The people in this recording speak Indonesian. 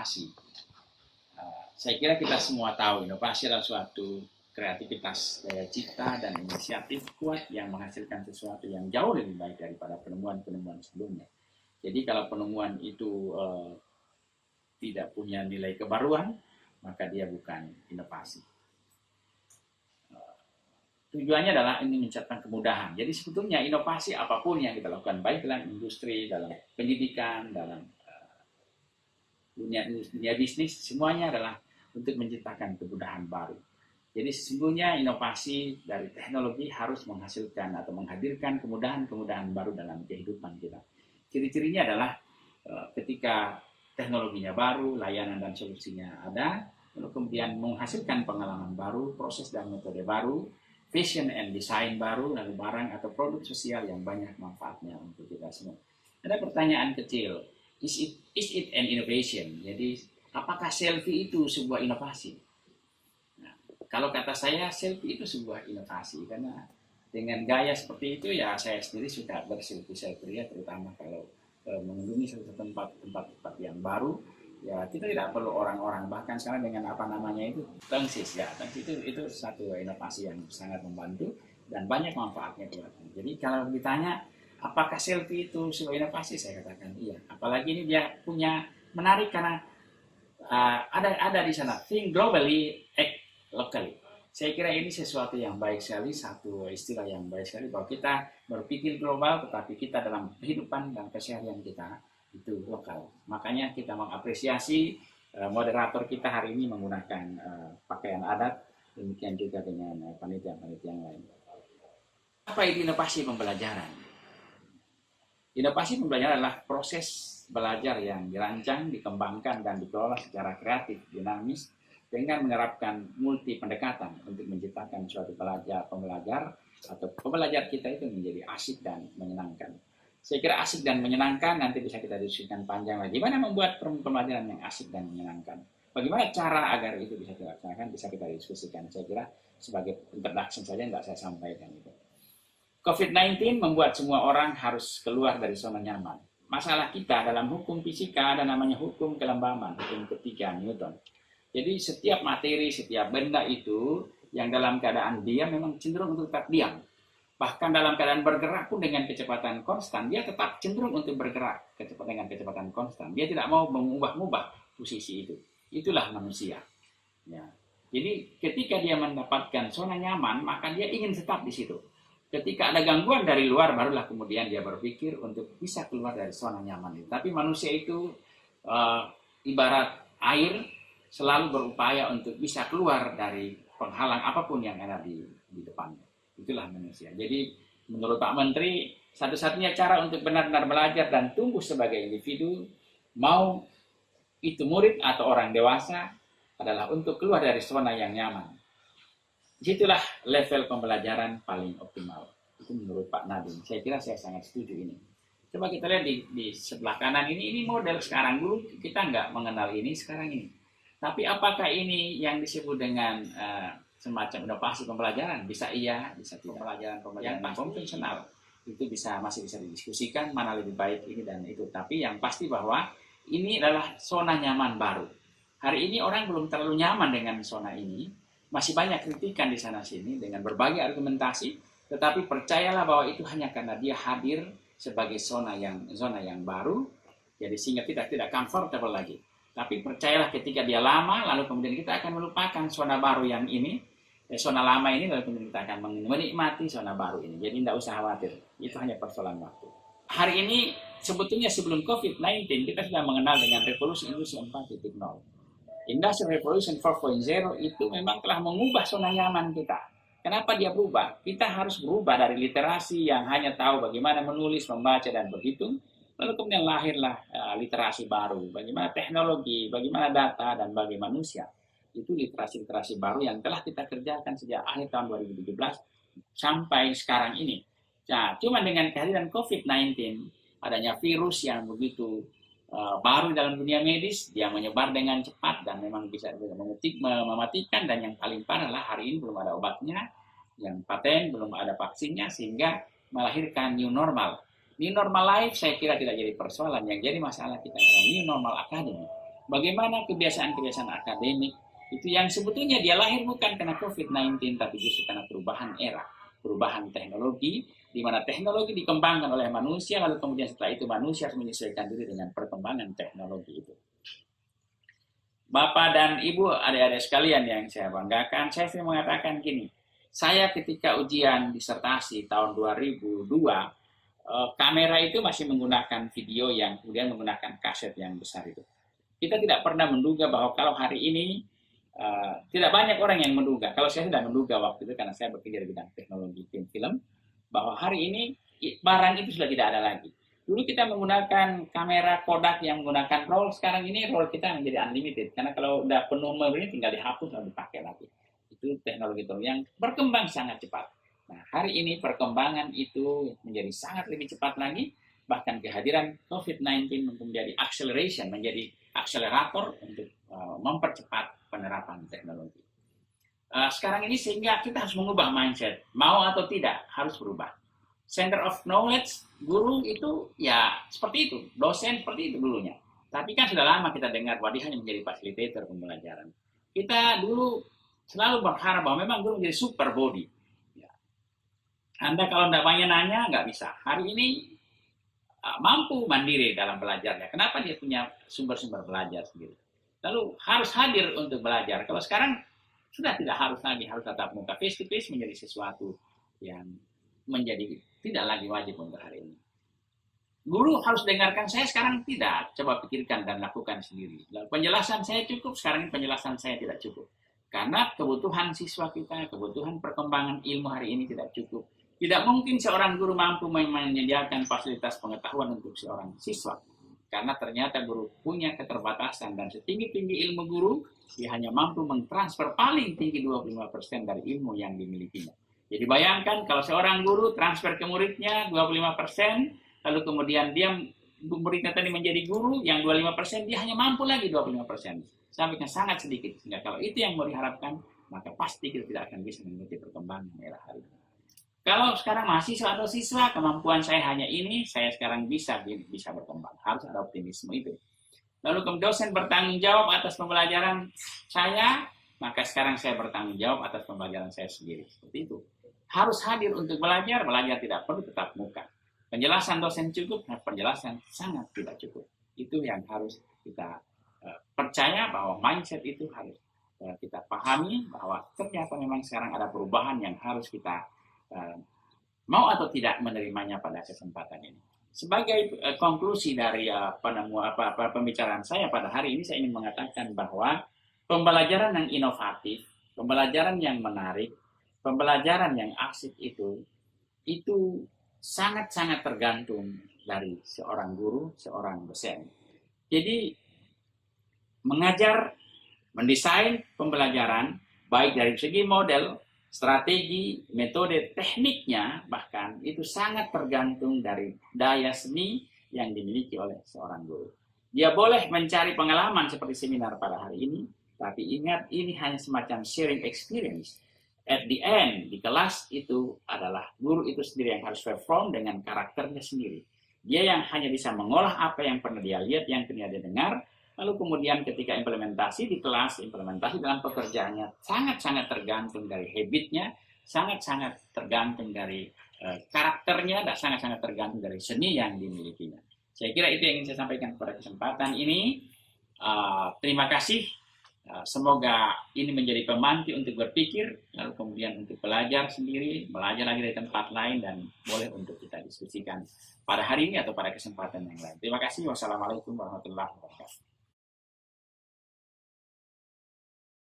inovasi. Saya kira kita semua tahu inovasi adalah suatu kreativitas daya cipta dan inisiatif kuat yang menghasilkan sesuatu yang jauh lebih baik daripada penemuan-penemuan sebelumnya. Jadi kalau penemuan itu tidak punya nilai kebaruan, maka dia bukan inovasi. Tujuannya adalah ini menciptakan kemudahan. Jadi sebetulnya inovasi apapun yang kita lakukan, baik dalam industri, dalam pendidikan, dalam dunia bisnis, semuanya adalah untuk menciptakan kemudahan baru. Jadi sesungguhnya inovasi dari teknologi harus menghasilkan atau menghadirkan kemudahan-kemudahan baru dalam kehidupan kita. Ciri-cirinya adalah ketika teknologinya baru, layanan dan solusinya ada, lalu kemudian menghasilkan pengalaman baru, proses dan metode baru, fashion and design baru, lalu barang atau produk sosial yang banyak manfaatnya untuk kita semua. Ada pertanyaan kecil, is it an innovation? Jadi apakah selfie itu sebuah inovasi? Nah, kalau kata saya, selfie itu sebuah inovasi karena dengan gaya seperti itu ya saya sendiri suka berselfie ya, terutama kalau mengunjungi suatu tempat yang baru, ya kita tidak perlu orang-orang, bahkan sekarang dengan apa namanya itu Tengsis ya, Tengsis itu satu inovasi yang sangat membantu dan banyak manfaatnya buat. Jadi kalau ditanya apakah selfie itu sebuah inovasi, saya katakan iya. Apalagi ini dia punya menarik karena ada di sana think globally, act locally. Saya kira ini sesuatu yang baik sekali, satu istilah yang baik sekali bahwa kita berpikir global, tetapi kita dalam kehidupan dan keseharian kita itu lokal. Makanya kita mengapresiasi moderator kita hari ini menggunakan pakaian adat, demikian juga dengan panitia-panitia yang lain. Apa itu inovasi pembelajaran? Inovasi pembelajaran adalah proses belajar yang dirancang, dikembangkan, dan dikelola secara kreatif, dinamis, dengan menerapkan multi pendekatan untuk menciptakan suatu pembelajar atau pembelajar kita itu menjadi asik dan menyenangkan. Saya kira asik dan menyenangkan nanti bisa kita diskusikan panjang lagi. Bagaimana membuat pembelajaran yang asik dan menyenangkan? Bagaimana cara agar itu bisa dilaksanakan? Bisa kita diskusikan. Saya kira sebagai introduction saja tidak saya sampaikan itu. COVID-19 membuat semua orang harus keluar dari zona nyaman. Masalah kita dalam hukum fisika ada namanya hukum kelembaban, hukum ketiga Newton. Jadi setiap materi, setiap benda itu yang dalam keadaan diam memang cenderung untuk tetap diam. Bahkan dalam keadaan bergerak pun dengan kecepatan konstan, dia tetap cenderung untuk bergerak dengan kecepatan konstan. Dia tidak mau mengubah-ubah posisi itu. Itulah manusia. Ya. Jadi ketika dia mendapatkan zona nyaman, maka dia ingin tetap di situ. Ketika ada gangguan dari luar, barulah kemudian dia berpikir untuk bisa keluar dari zona nyaman itu. Tapi manusia itu ibarat air, selalu berupaya untuk bisa keluar dari penghalang apapun yang ada di depannya. Itulah manusia. Jadi menurut Pak Menteri, satu-satunya cara untuk benar-benar belajar dan tumbuh sebagai individu, mau itu murid atau orang dewasa, adalah untuk keluar dari zona yang nyaman. Disitulah level pembelajaran paling optimal. Itu menurut Pak Nadiem. Saya kira saya sangat setuju ini. Coba kita lihat di sebelah kanan ini model sekarang. Dulu kita nggak mengenal ini, sekarang ini. Tapi apakah ini yang disebut dengan semacam inovasi pembelajaran? Bisa iya, bisa tidak. Pembelajaran yang konvensional itu masih bisa didiskusikan mana lebih baik ini dan itu. Tapi yang pasti bahwa ini adalah zona nyaman baru. Hari ini orang belum terlalu nyaman dengan zona ini. Masih banyak kritikan di sana-sini dengan berbagai argumentasi. Tetapi percayalah bahwa itu hanya karena dia hadir sebagai zona yang baru. Jadi sehingga kita tidak comfortable lagi. Tapi percayalah ketika dia lama, lalu kemudian kita akan melupakan zona baru yang ini, zona lama ini, lalu kemudian kita akan menikmati zona baru ini. Jadi tidak usah khawatir, itu hanya persoalan waktu. Hari ini, sebetulnya sebelum COVID-19, kita sudah mengenal dengan revolusi industri 4.0. Industrial Revolution 4.0 itu memang telah mengubah zona nyaman kita. Kenapa dia berubah? Kita harus berubah dari literasi yang hanya tahu bagaimana menulis, membaca, dan berhitung. Lalu kemudian lahirlah literasi baru, bagaimana teknologi, bagaimana data, dan bagaimana manusia. Itu literasi-literasi baru yang telah kita kerjakan sejak akhir tahun 2017 sampai sekarang ini. Nah, cuma dengan kehadiran COVID-19, adanya virus yang begitu baru dalam dunia medis, dia menyebar dengan cepat dan memang bisa mematikan, dan yang paling parah adalah hari ini belum ada obatnya, yang paten, belum ada vaksinnya, sehingga melahirkan new normal. New normal life saya kira tidak jadi persoalan. Yang jadi masalah kita adalah new normal academy. Bagaimana kebiasaan-kebiasaan akademik itu yang sebetulnya dia lahir bukan karena COVID-19, tapi justru karena perubahan era, perubahan teknologi, di mana teknologi dikembangkan oleh manusia, lalu kemudian setelah itu manusia harus menyesuaikan diri dengan perkembangan teknologi itu. Bapak dan Ibu, adik-adik sekalian yang saya banggakan, saya sering mengatakan gini, saya ketika ujian disertasi tahun 2002, kamera itu masih menggunakan video yang kemudian menggunakan kaset yang besar itu. Kita tidak pernah menduga bahwa kalau hari ini tidak banyak orang yang menduga. Kalau saya tidak menduga waktu itu karena saya bekerja di bidang teknologi film, bahwa hari ini barang itu sudah tidak ada lagi. Dulu kita menggunakan kamera Kodak yang menggunakan roll, sekarang ini roll kita menjadi unlimited. Karena kalau udah penuh memori tinggal dihapus lalu dipakai lagi. Itu teknologi yang berkembang sangat cepat. Nah, hari ini perkembangan itu menjadi sangat lebih cepat lagi, bahkan kehadiran COVID-19 untuk menjadi acceleration, menjadi akselerator untuk mempercepat penerapan teknologi. Sekarang ini sehingga kita harus mengubah mindset, mau atau tidak harus berubah. Center of knowledge, guru itu ya seperti itu, dosen seperti itu dulunya. Tapi kan sudah lama kita dengar bahwa dia hanya menjadi fasilitator pembelajaran. Kita dulu selalu berharap bahwa memang guru menjadi super body. Anda kalau tidak banyak nanya, nggak bisa. Hari ini mampu mandiri dalam belajarnya. Kenapa dia punya sumber-sumber belajar sendiri? Lalu harus hadir untuk belajar. Kalau sekarang sudah tidak harus lagi, harus tatap muka. Face to face menjadi sesuatu yang menjadi tidak lagi wajib untuk hari ini. Guru harus dengarkan saya sekarang tidak. Coba pikirkan dan lakukan sendiri. Lalu penjelasan saya cukup, sekarang ini penjelasan saya tidak cukup. Karena kebutuhan siswa kita, kebutuhan perkembangan ilmu hari ini tidak cukup. Tidak mungkin seorang guru mampu menyediakan fasilitas pengetahuan untuk seorang siswa. Karena ternyata guru punya keterbatasan dan setinggi-tinggi ilmu guru, dia hanya mampu mentransfer paling tinggi 25% dari ilmu yang dimilikinya. Jadi bayangkan kalau seorang guru transfer ke muridnya 25%, lalu kemudian dia muridnya tadi menjadi guru yang 25%, dia hanya mampu lagi 25%. Sampai sangat sedikit. Sehingga kalau itu yang mau diharapkan, maka pasti kita tidak akan bisa mengikuti perkembangan era hari ini. Kalau sekarang mahasiswa atau siswa, kemampuan saya hanya ini, saya sekarang bisa berkembang. Harus ada optimisme itu. Lalu kemudian dosen bertanggung jawab atas pembelajaran saya, maka sekarang saya bertanggung jawab atas pembelajaran saya sendiri. Seperti itu. Harus hadir untuk belajar tidak perlu tetap muka. Penjelasan dosen cukup, penjelasan sangat tidak cukup. Itu yang harus kita percaya bahwa mindset itu harus kita pahami bahwa ternyata memang sekarang ada perubahan yang harus kita mau atau tidak menerimanya pada kesempatan ini. Sebagai konklusi dari pembicaraan saya pada hari ini, saya ingin mengatakan bahwa pembelajaran yang inovatif, pembelajaran yang menarik, pembelajaran yang asik itu sangat-sangat tergantung dari seorang guru, seorang dosen. Jadi mengajar, mendesain pembelajaran, baik dari segi model, strategi, metode, tekniknya bahkan itu sangat tergantung dari daya seni yang dimiliki oleh seorang guru. Dia boleh mencari pengalaman seperti seminar pada hari ini, tapi ingat ini hanya semacam sharing experience. At the end, di kelas itu adalah guru itu sendiri yang harus perform dengan karakternya sendiri. Dia yang hanya bisa mengolah apa yang pernah dia lihat, yang pernah dia dengar, lalu kemudian ketika implementasi di kelas, implementasi dalam pekerjaannya sangat-sangat tergantung dari habitnya, sangat-sangat tergantung dari karakternya, dan sangat-sangat tergantung dari seni yang dimilikinya. Saya kira itu yang ingin saya sampaikan pada kesempatan ini. Terima kasih. Semoga ini menjadi pemantik untuk berpikir, lalu kemudian untuk belajar sendiri, belajar lagi dari tempat lain, dan boleh untuk kita diskusikan pada hari ini atau pada kesempatan yang lain. Terima kasih. Wassalamualaikum warahmatullahi wabarakatuh.